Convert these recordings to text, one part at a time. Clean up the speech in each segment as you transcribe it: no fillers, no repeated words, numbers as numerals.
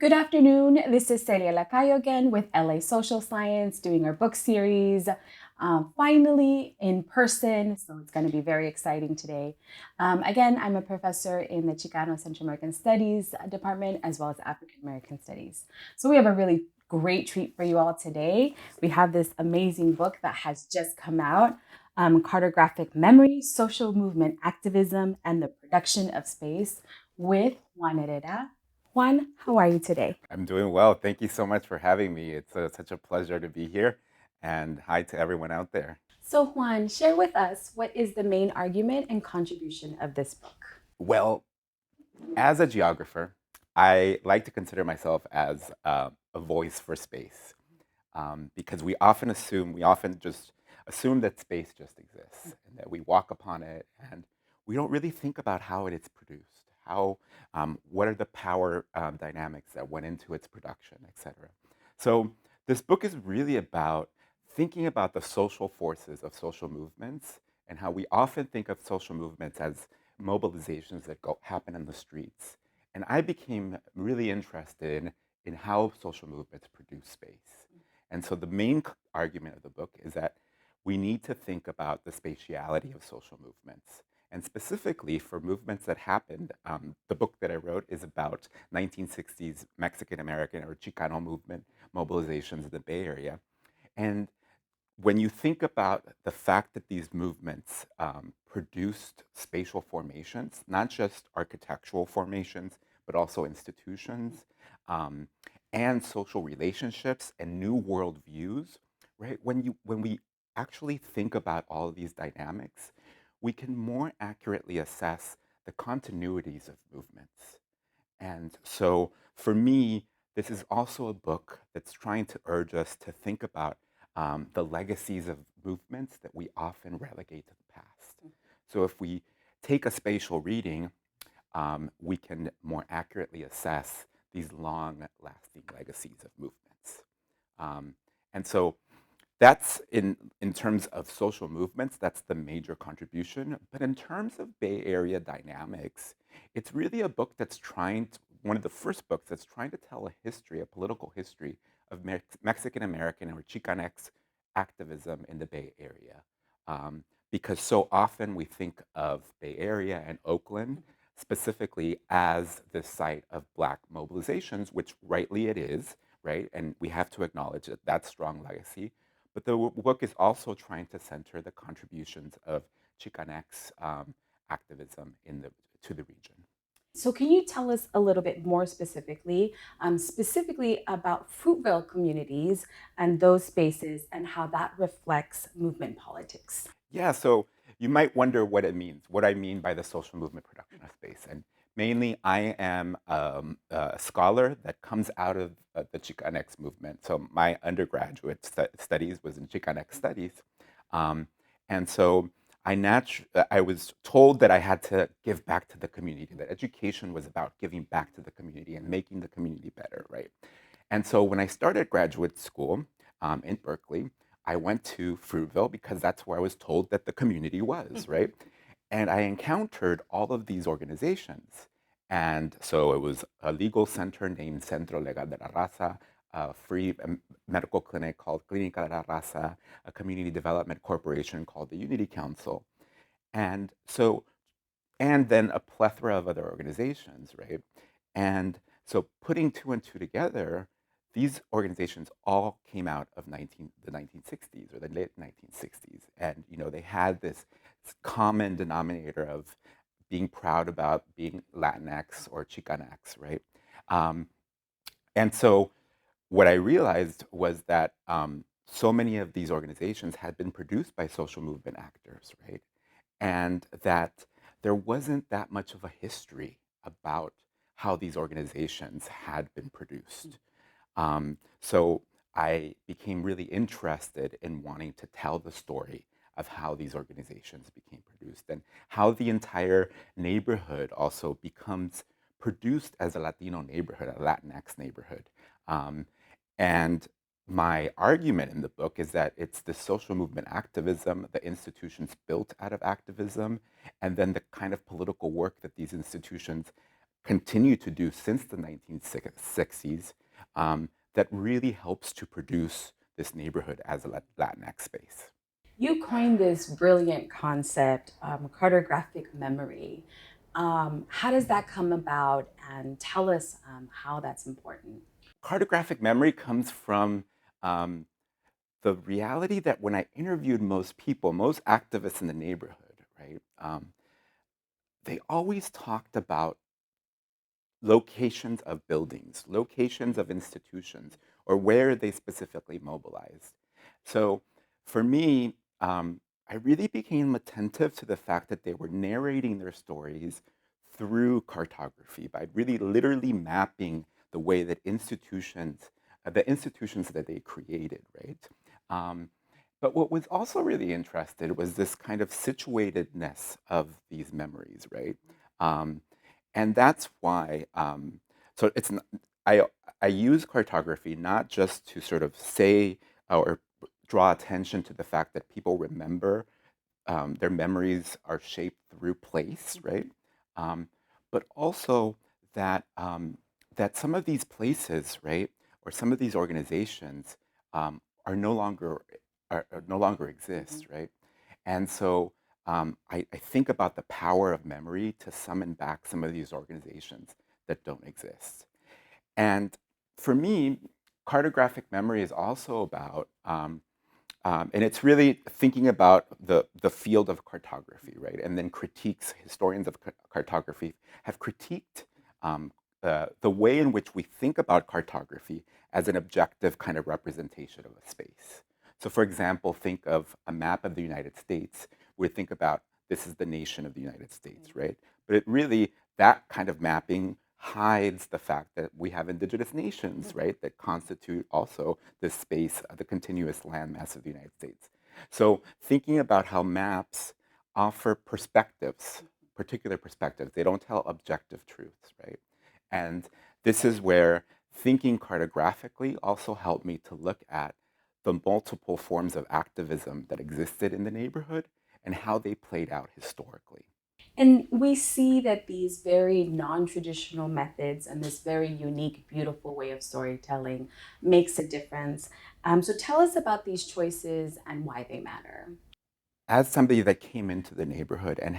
Good afternoon. This is Celia Lacayo again with LA Social Science doing our book series. Finally in person, so it's going to be very exciting today. Again, I'm a professor in the Chicano Central American Studies department as well as African American Studies. So we have a really great treat for you all today. We have this amazing book that has just come out. Cartographic Memory, Social Movement Activism, and the Production of Space with Juan Herrera. Juan, how are you today? I'm doing well. Thank you so much for having me. It's such a pleasure to be here. And hi to everyone out there. So, Juan, share with us what is the main argument and contribution of this book? Well, as a geographer, I like to consider myself as a voice for space because we often just assume that space just exists and that we walk upon it and we don't really think about how it is produced, what are the power dynamics that went into its production, etc. So this book is really about thinking about the social forces of social movements and how we often think of social movements as mobilizations that happen in the streets. And I became really interested in how social movements produce space. And so the main argument of the book is that we need to think about the spatiality of social movements. And specifically for movements that happened, the book that I wrote is about 1960s Mexican American or Chicano movement mobilizations in the Bay Area. And when you think about the fact that these movements produced spatial formations, not just architectural formations, but also institutions um, and social relationships and new worldviews, right? When we actually think about all of these dynamics, we can more accurately assess the continuities of movements. And so for me, this is also a book that's trying to urge us to think about the legacies of movements that we often relegate to the past. So if we take a spatial reading, we can more accurately assess these long-lasting legacies of movements. Um, and so that's in terms of social movements, that's the major contribution. But in terms of Bay Area dynamics, it's really a book that's one of the first books that's trying to tell a history, a political history of Mexican American or Chicanx activism in the Bay Area. Because so often we think of Bay Area and Oakland specifically as the site of Black mobilizations, which rightly it is, right? And we have to acknowledge that strong legacy. But the book is also trying to center the contributions of Chicanx activism to the region. So, can you tell us a little bit more specifically about Fruitvale communities and those spaces and how that reflects movement politics? Yeah, so you might wonder what it means, what I mean by the social movement production of space. And mainly, I am a scholar that comes out of the Chicanx movement. So my undergraduate studies was in Chicanx studies. Um, and so I was told that I had to give back to the community, that education was about giving back to the community and making the community better, right? And so when I started graduate school in Berkeley, I went to Fruitvale because that's where I was told that the community was, right? And I encountered all of these organizations. And so it was a legal center named Centro Legal de la Raza, a free medical clinic called Clínica de la Raza, a community development corporation called the Unity Council. And so and then a plethora of other organizations, right? And so putting two and two together, these organizations all came out of the 1960s or the late 1960s. And, they had this common denominator of being proud about being Latinx or Chicanx, right? Um, and so what I realized was that so many of these organizations had been produced by social movement actors, right? And that there wasn't that much of a history about how these organizations had been produced. So I became really interested in wanting to tell the story of how these organizations became produced and how the entire neighborhood also becomes produced as a Latino neighborhood, a Latinx neighborhood. Um, and my argument in the book is that it's the social movement activism, the institutions built out of activism, and then the kind of political work that these institutions continue to do since the 1960s that really helps to produce this neighborhood as a Latinx space. You coined this brilliant concept, cartographic memory. How does that come about? And tell us how that's important. Cartographic memory comes from um, the reality that when I interviewed most people, most activists in the neighborhood, right, they always talked about locations of buildings, locations of institutions, or where they specifically mobilized. So for me, I really became attentive to the fact that they were narrating their stories through cartography by really literally mapping the way that the institutions that they created, right? Um, but what was also really interested was this kind of situatedness of these memories, right? Um, and that's why so it's not, I I use cartography not just to sort of say or draw attention to the fact that people remember their memories are shaped through place, right? Um, but also that that some of these places, right, or some of these organizations are no longer are no longer exist, right? And so I think about the power of memory to summon back some of these organizations that don't exist. And for me, cartographic memory is also about, and it's really thinking about the field of cartography, right? And then critiques, historians of cartography have critiqued the way in which we think about cartography as an objective kind of representation of a space. So, for example, think of a map of the United States. We think about this is the nation of the United States, right? But it really, that kind of mapping hides the fact that we have indigenous nations, right, that constitute also this space, the continuous landmass of the United States. So, thinking about how maps offer perspectives, particular perspectives, they don't tell objective truths, right? And this is where thinking cartographically also helped me to look at the multiple forms of activism that existed in the neighborhood and how they played out historically. And we see that these very non traditional methods and this very unique, beautiful way of storytelling makes a difference. So tell us about these choices and why they matter. As somebody that came into the neighborhood and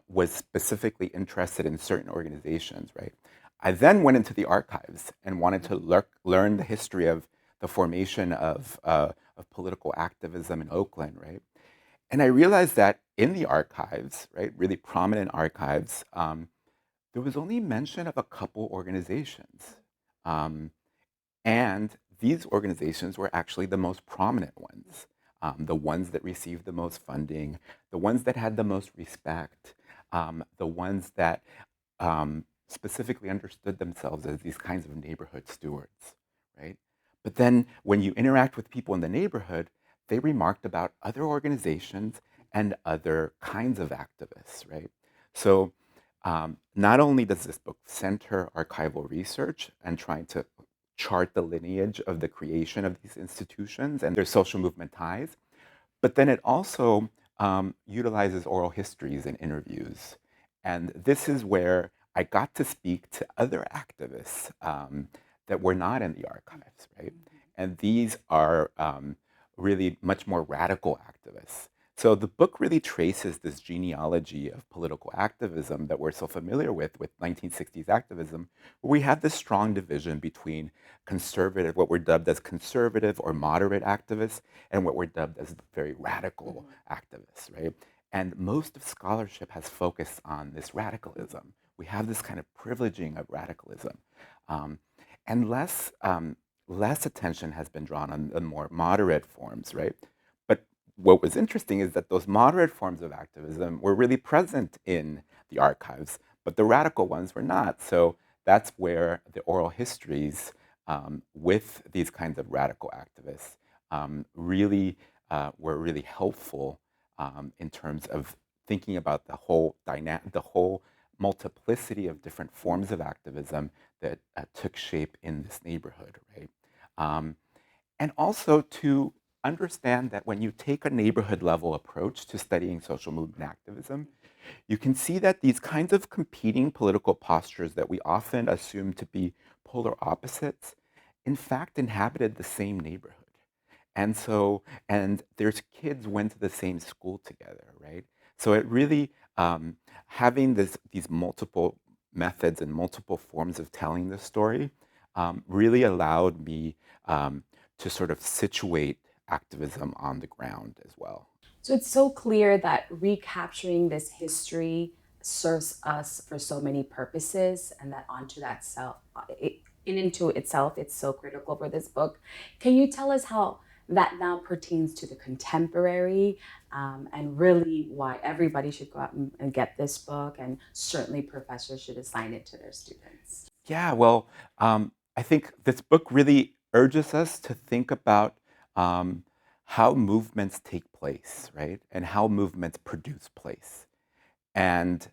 was specifically interested in certain organizations, right? I then went into the archives and wanted to learn the history of the formation of political activism in Oakland, right? And I realized that in the archives, right, really prominent archives, there was only mention of a couple organizations. Um, and these organizations were actually the most prominent ones, the ones that received the most funding, the ones that had the most respect, the ones that specifically understood themselves as these kinds of neighborhood stewards, right? But then when you interact with people in the neighborhood, they remarked about other organizations and other kinds of activists, right? So not only does this book center archival research and trying to chart the lineage of the creation of these institutions and their social movement ties, but then it also utilizes oral histories and interviews. And this is where I got to speak to other activists that were not in the archives, right? And these are really much more radical activists. So the book really traces this genealogy of political activism that we're so familiar with 1960s activism, where we have this strong division between conservative, what were dubbed as conservative or moderate activists, and what were dubbed as very radical activists, right? And most of scholarship has focused on this radicalism. We have this kind of privileging of radicalism. Um, and less attention has been drawn on the more moderate forms, right? But what was interesting is that those moderate forms of activism were really present in the archives, but the radical ones were not. So that's where the oral histories with these kinds of radical activists were really helpful in terms of thinking about the whole multiplicity of different forms of activism that took shape in this neighborhood, right? Um, and also to understand that when you take a neighborhood level approach to studying social movement activism, you can see that these kinds of competing political postures that we often assume to be polar opposites, in fact, inhabited the same neighborhood. And so, and their kids went to the same school together, right? So it really, having these multiple methods and multiple forms of telling the story really allowed me to sort of situate activism on the ground as well. So it's so clear that recapturing this history serves us for so many purposes, and that onto that self, in into itself, it's so critical for this book. Can you tell us how that now pertains to the contemporary, and really why everybody should go out and get this book, and certainly professors should assign it to their students? Yeah, well, I think this book really urges us to think about um, how movements take place, right? And how movements produce place. And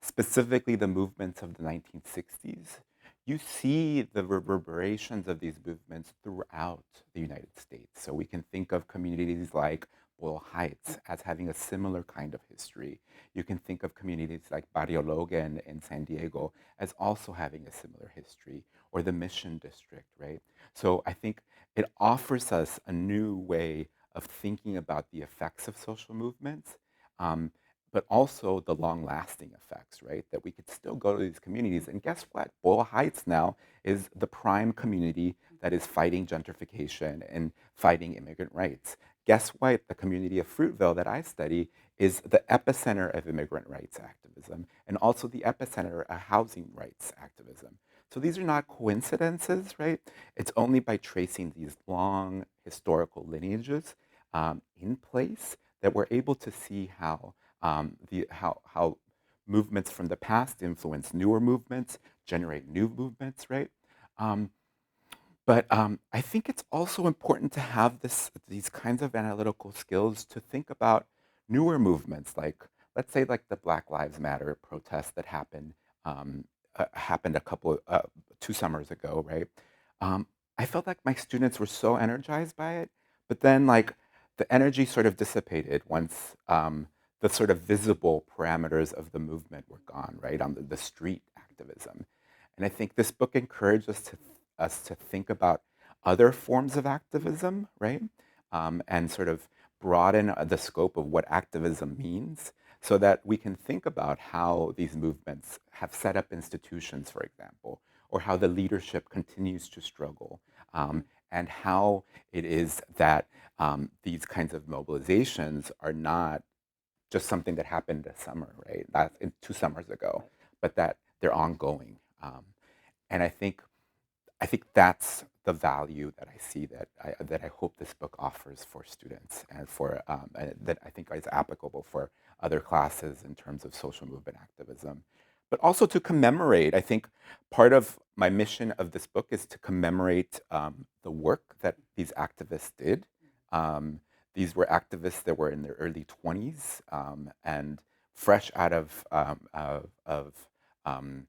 specifically the movements of the 1960s, you see the reverberations of these movements throughout the United States. So we can think of communities like Boyle Heights as having a similar kind of history. You can think of communities like Barrio Logan in San Diego as also having a similar history, or the Mission District, right? So I think it offers us a new way of thinking about the effects of social movements, um, but also the long-lasting effects, right? That we could still go to these communities, and guess what? Boyle Heights now is the prime community that is fighting gentrification and fighting immigrant rights. Guess what? The community of Fruitvale that I study is the epicenter of immigrant rights activism, and also the epicenter of housing rights activism. So these are not coincidences, right? It's only by tracing these long historical lineages in place that we're able to see how how movements from the past influence newer movements, generate new movements, right? Um, but I think it's also important to have these kinds of analytical skills to think about newer movements, like let's say like the Black Lives Matter protest that happened a couple 2 summers ago, right? Um, I felt like my students were so energized by it, but then like the energy sort of dissipated once the sort of visible parameters of the movement were gone, right? On the street activism. And I think this book encouraged us to think about other forms of activism, right? And sort of broaden the scope of what activism means so that we can think about how these movements have set up institutions, for example, or how the leadership continues to struggle, and how it is that these kinds of mobilizations are not just something that happened this summer, right? That 2 summers ago, but that they're ongoing. And I think that's the value that I see that I hope this book offers for students, and for that I think is applicable for other classes in terms of social movement activism. But also to commemorate, I think part of my mission of this book is to commemorate the work that these activists did. Um, these were activists that were in their early 20s and fresh out um,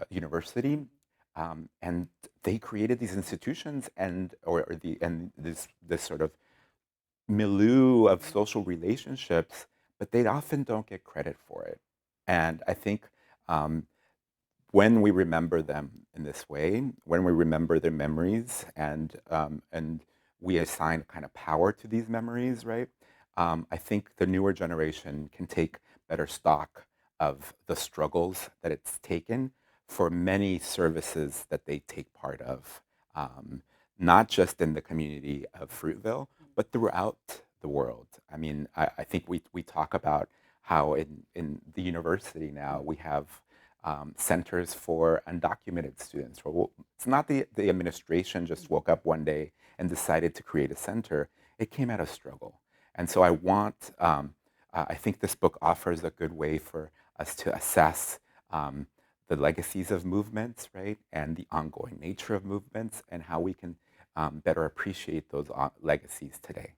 university, and they created these institutions and this sort of milieu of social relationships, but they often don't get credit for it. And I think um, when we remember them in this way, when we remember their memories, and we assign kind of power to these memories, right? I think the newer generation can take better stock of the struggles that it's taken for many services that they take part of, not just in the community of Fruitvale, but throughout the world. I mean, I think we talk about how in the university now we have centers for undocumented students. Well, it's not the administration just woke up one day and decided to create a center. It came out of struggle. And so I think this book offers a good way for us to assess the legacies of movements, right? And the ongoing nature of movements, and how we can better appreciate those legacies today.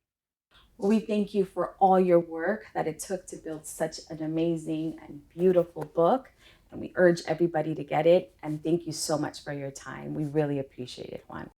Well, we thank you for all your work that it took to build such an amazing and beautiful book. And we urge everybody to get it. And thank you so much for your time. We really appreciate it, Juan.